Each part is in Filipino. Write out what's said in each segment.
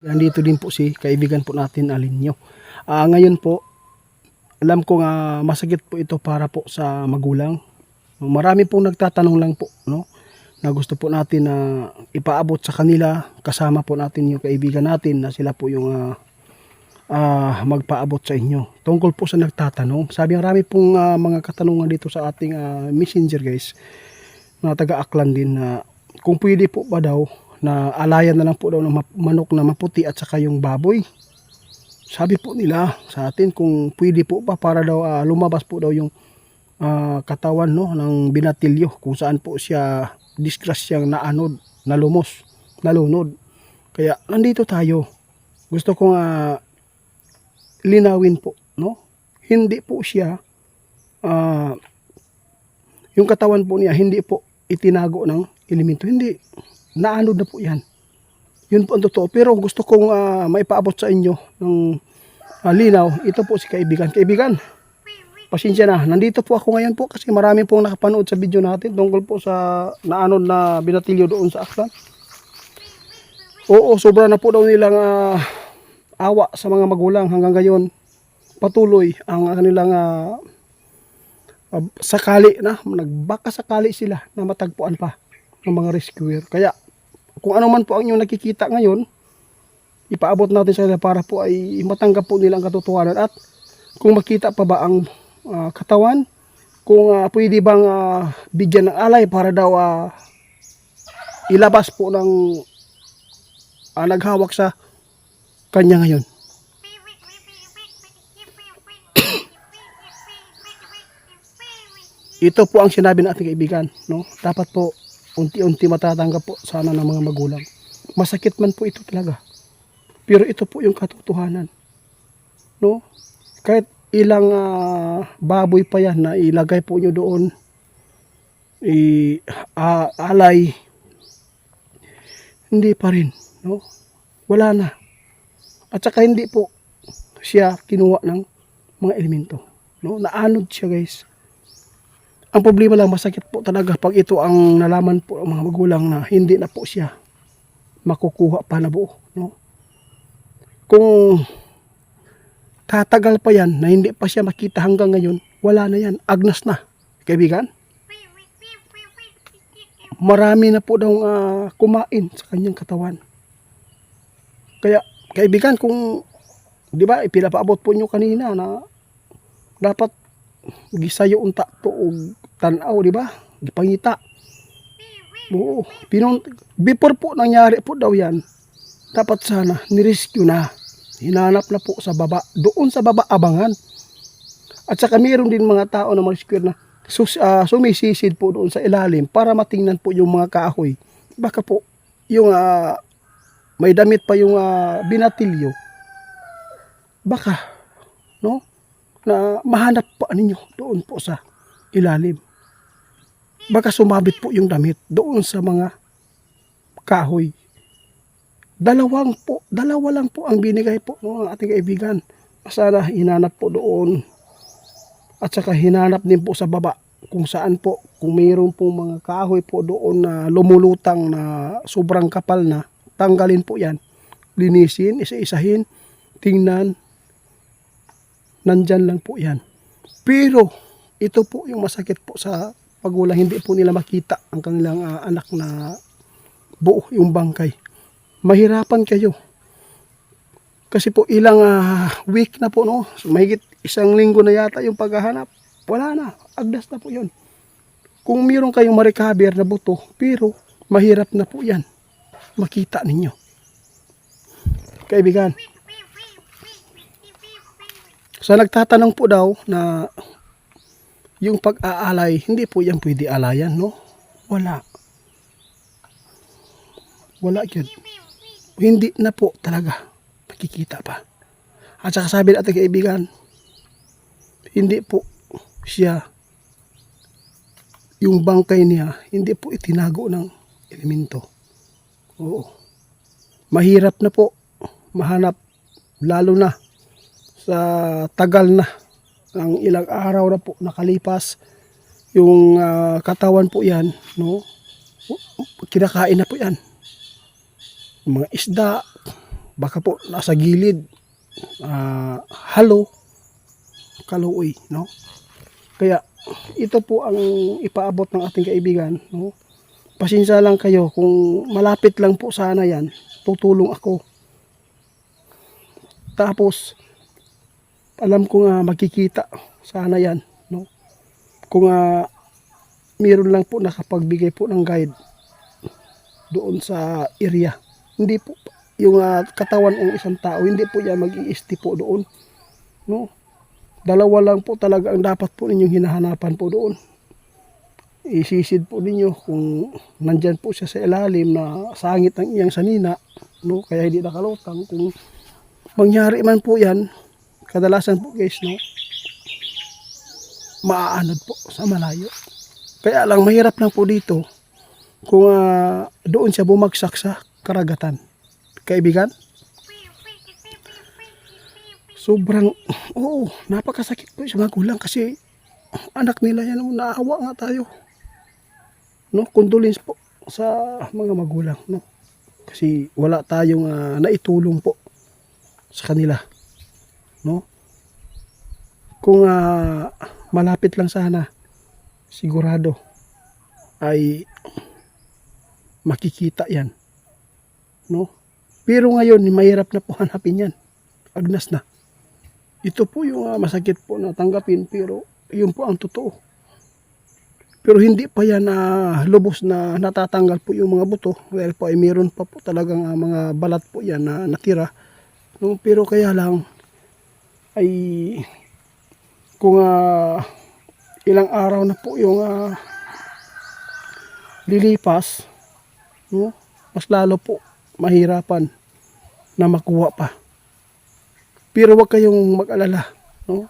Nandito din po si kaibigan po natin Alinyo. Ngayon po, alam ko nga masakit po ito para po sa magulang. Marami pong nagtatanong lang po, no, na gusto po natin na ipaabot sa kanila. Kasama po natin yung kaibigan natin na sila po yung magpaabot sa inyo. Tungkol po sa nagtatanong, sabi marami pong mga katanungan dito sa ating messenger guys, na taga-Aklan din na kung pwede po ba daw na alayan na lang po daw ng manok na maputi at saka yung baboy. Sabi po nila sa atin kung pwede po ba para daw lumabas po daw yung katawan, no, ng binatilyo kung saan po siya disgrasyang naanod, nalumos, nalunod. Kaya nandito tayo. Gusto kong linawin po, no? Hindi po siya yung katawan po niya hindi po itinago ng elemento, hindi. Naanod na po yan. Yun po ang totoo. Pero gusto kong maipaabot sa inyo ng linaw. Ito po si kaibigan. Kaibigan, pasensya na. Nandito po ako ngayon po kasi marami pong nakapanood sa video natin tungkol po sa naanod na binatilyo doon sa Aklan. Oo, sobra na po daw nilang awa sa mga magulang hanggang ngayon. Patuloy ang kanilang sakali na, nagbaka sakali sila na matagpuan pa ng mga rescuer. Kaya kung ano man po ang inyong nakikita ngayon, ipaabot natin sa kanila para po ay matanggap po nila ang katotohanan at kung makita pa ba ang katawan, kung pwede bang bigyan ng alay para daw ilabas po ng naghawak sa kanya ngayon. Ito po ang sinabi ng ating kaibigan, no? Dapat po unti-unti matatanggap po sana ng mga magulang. Masakit man po ito talaga. Pero ito po yung katotohanan. No? Kahit ilang baboy pa yan na ilagay po nyo doon, alay, hindi pa rin. No? Wala na. At saka hindi po siya kinuha ng mga elemento. No? Naanod siya guys. Ang problema lang, masakit po talaga pag ito ang nalaman po ng mga magulang na hindi na po siya makukuha pa na buo. No? Kung tatagal pa yan na hindi pa siya makita hanggang ngayon, wala na yan. Agnas na. Kaibigan, marami na po daw kumain sa kanyang katawan. Kaya kaibigan, kung di ba ipinapaabot po nyo kanina na dapat gisayo unta to og tanaw, di ba? Gipangita. Oo. Before po nangyari po daw yan, dapat sana nirescue na. Hinanap na po sa baba. Doon sa baba abangan. At saka mayroon din mga tao na rescue na sumisisid po doon sa ilalim para matingnan po yung mga kahoy. Baka po yung may damit pa yung binatilyo. Baka, no? Na mahanap pa ninyo doon po sa ilalim. Baka sumabit po yung damit doon sa mga kahoy. Dalawa lang po ang binigay po ng ating kaibigan. Sana hinanap po doon. At saka hinanap din po sa baba kung saan po, kung mayroon po mga kahoy po doon na lumulutang na sobrang kapal na, tanggalin po yan. Linisin, isa-isahin, tingnan. Nandyan lang po yan. Pero ito po yung masakit po sa magulang, hindi po nila makita ang kanilang anak na buo yung bangkay. Mahirapan kayo. Kasi po ilang week na po, no? So, mahigit 1 linggo na yata yung paghahanap. Wala na. Agdas na po yun. Kung mayroon kayong ma-recover na buto, pero mahirap na po yan. Makita ninyo. Kaibigan, sa nagtatanong po daw na yung pag-aalay, hindi po yan pwede alayan, no? Wala. Wala yun. Hindi na po talaga makikita pa. At saka sabi natin kaibigan, hindi po siya, yung bangkay niya, hindi po itinago ng elemento. Oo. Mahirap na po mahanap, lalo na sa tagal na ng ilang araw na po nakalipas yung katawan po yan, no? Kinakain na po yan, mga isda, baka po nasa gilid, halo, kaluoy, no? Kaya ito po ang ipaabot ng ating kaibigan, no? Pasensya lang kayo kung malapit lang po sana yan, tutulong ako. Tapos alam ko nga makikita sana yan, no? Kung meron lang po nakapagbigay po ng guide doon sa area. Hindi po yung katawan ng isang tao, hindi po yan mag-i-sti po doon, no? Dalawa lang po talaga ang dapat po ninyong hinahanapan po doon. Isisid po ninyo kung nandyan po siya sa ilalim na sangit ng iyang sanina, no? Kaya hindi nakalutang. Kung mangyari man po yan, kadalasan po guys, no, maaanod po sa malayo. Kaya lang mahirap lang po dito kung doon siya bumagsak sa karagatan. Kaibigan, sobrang, napakasakit po sa magulang kasi anak nila yan, naawa nga tayo, no? Condolence po sa mga magulang, no? Kasi wala tayong naitulong po sa kanila, no? Kung malapit lang sana, sigurado ay makikita yan, no? Pero ngayon mahirap na po hanapin yan, agnas na. Ito po yung masakit po na tanggapin, pero yun po ang totoo. Pero hindi pa yan lubos na natatanggal po yung mga buto, dahil po ay meron pa po talagang mga balat po yan na natira, no? Pero kaya lang ay kung ilang araw na po yung lilipas, no, mas lalo po mahirapan na makuha pa. Pero wag kayong mag-alala, no?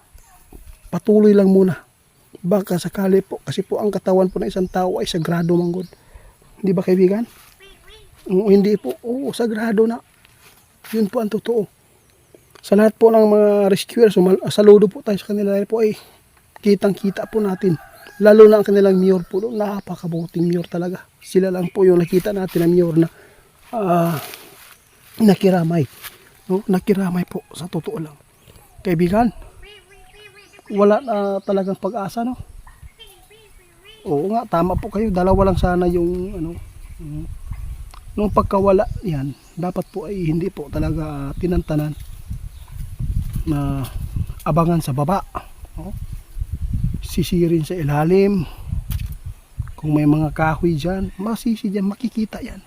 Patuloy lang muna. Baka sakali po, kasi po ang katawan po ng isang tao ay sagrado manggod. Hindi ba kaibigan? Hindi po, sagrado na. Yun po ang totoo. Sa lahat po ng mga rescuers, saludo po tayo sa kanila, dahil po ay kitang-kita po natin. Lalo na ang kanilang mayor po, napakabuting mayor talaga. Sila lang po yung nakita natin na mayor na nakiramay. No? Nakiramay po, sa totoo lang. Kaibigan, wala na talagang pag-asa, no? Oo nga, tama po kayo. Dalawa lang sana yung nung pagkawala yan, dapat po ay hindi po talaga tinantanan na abangan sa baba, no? Sisirin sa ilalim. Kung may mga kahoy dyan, masisi dyan, makikita yan.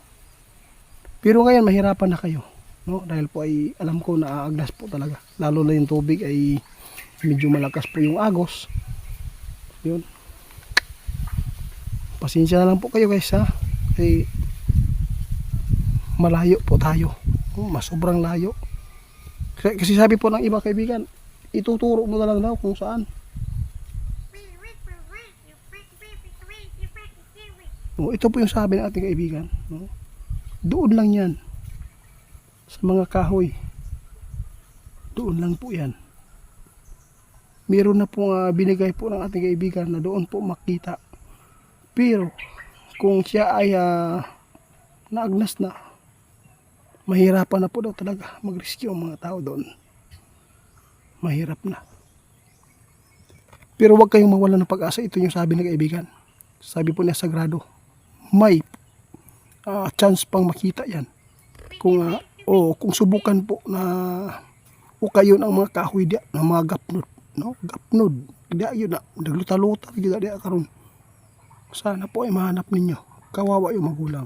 Pero ngayon mahirapan na kayo, no? Dahil po ay alam ko na aaglas po talaga, lalo na yung tubig ay medyo malakas po yung agos. Yun, pasensya na lang po kayo guys, ha? Eh, malayo po tayo, mas sobrang layo. Kasi sabi po ng iba kaibigan, ituturo mo na lang daw kung saan. Ito po yung sabi ng ating kaibigan, no? Doon lang yan sa mga kahoy, doon lang po yan. Meron na po binigay po ng ating kaibigan na doon po makita. Pero kung siya ay naagnas na, mahirapan na po daw talaga mag-rescue ang mga tao doon. Mahirap na. Pero wag kayong mawala ng pag-asa. Ito yung sabi ng kaibigan. Sabi po niya, sagrado. May chance pang makita yan. Kung subukan po na kayo ng mga kahoy diya, ng mga gapnod, no? Gapnod. Diya yun na. Nagluta-luta. Diya karon. Sana po ay mahanap ninyo. Kawawa yung magulang.